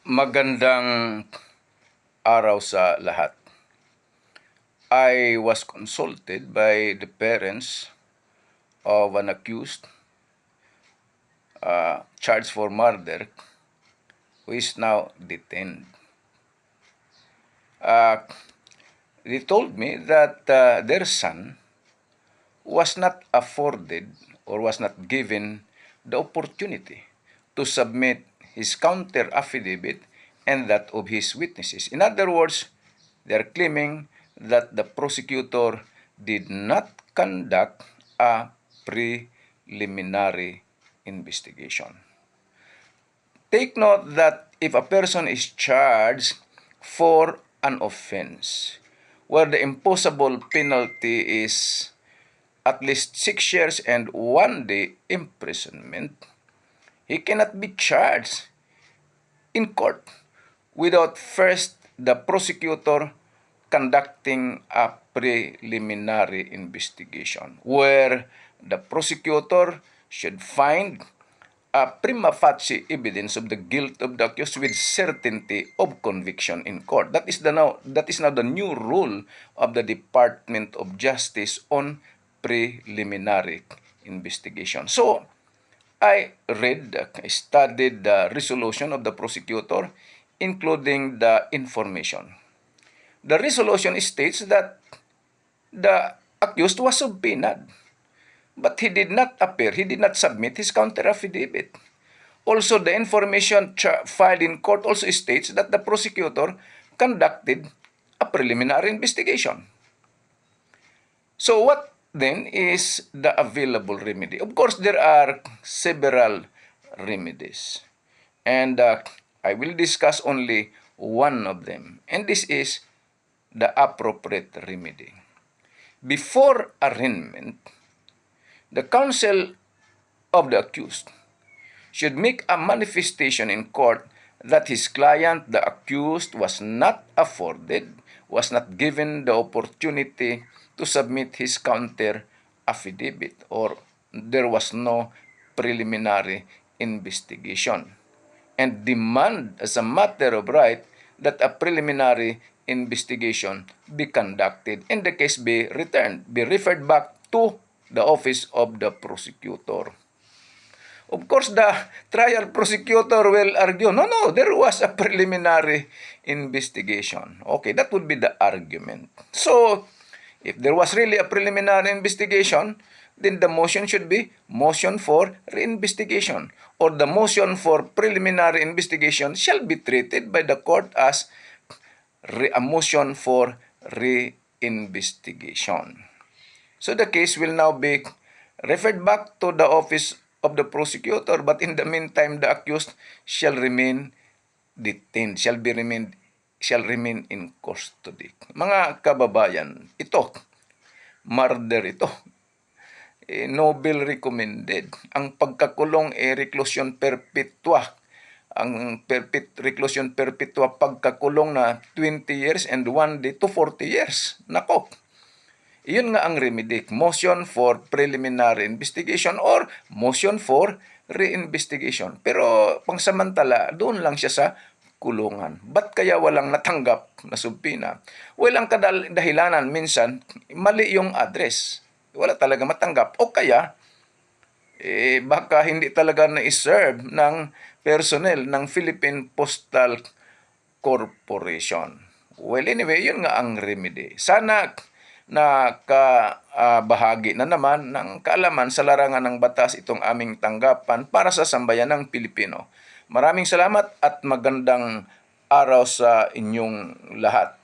Magandang araw sa lahat. I was consulted by the parents of an accused charged for murder who is now detained. They told me that their son was not afforded or was not given the opportunity to submit his counter affidavit and that of his witnesses. In other words, they are claiming that the prosecutor did not conduct a preliminary investigation. Take note that if a person is charged for an offense where the imposable penalty is at least 6 years and 1 day imprisonment, he cannot be charged in court without first the prosecutor conducting a preliminary investigation where the prosecutor should find a prima facie evidence of the guilt of the accused with certainty of conviction in court. That is now the new rule of the Department of Justice on preliminary investigation. So, I studied the resolution of the prosecutor, including the information. The resolution states that the accused was subpoenaed, but he did not appear, he did not submit his counter affidavit. Also, the information filed in court also states that the prosecutor conducted a preliminary investigation. So what then is the available remedy? Of course, there are several remedies. And I will discuss only one of them. And this is the appropriate remedy. Before arraignment, the counsel of the accused should make a manifestation in court that his client, the accused, was not afforded, was not given the opportunity to submit his counter affidavit, or there was no preliminary investigation, and demand as a matter of right that a preliminary investigation be conducted and the case be referred back to the office of the prosecutor. Of course, the trial prosecutor will argue, no, there was a preliminary investigation. Okay, that would be the argument. So, if there was really a preliminary investigation, then the motion should be motion for reinvestigation, or the motion for preliminary investigation shall be treated by the court as a motion for reinvestigation. So the case will now be referred back to the office of the prosecutor, but in the meantime, the accused shall remain detained, shall remain in custody. Mga kababayan, ito, murder ito. Nobel recommended. Ang pagkakulong reclusion perpetua. Ang reclusion perpetua, pagkakulong na 20 years and 1 day to 40 years. Nako. Iyon nga ang remedy, motion for preliminary investigation or motion for reinvestigation. Pero pangsamantala, doon lang siya sa kulungan. Ba't kaya walang natanggap na subpoena? Well, ang dahilanan minsan, mali yung address. Wala talaga matanggap. O kaya, baka hindi talaga na-serve ng personnel ng Philippine Postal Corporation. Well, anyway, yun nga ang remedy. Sana nakabahagi na naman ng kaalaman sa larangan ng batas itong aming tanggapan para sa sambayan ng Pilipino. Maraming salamat at magandang araw sa inyong lahat.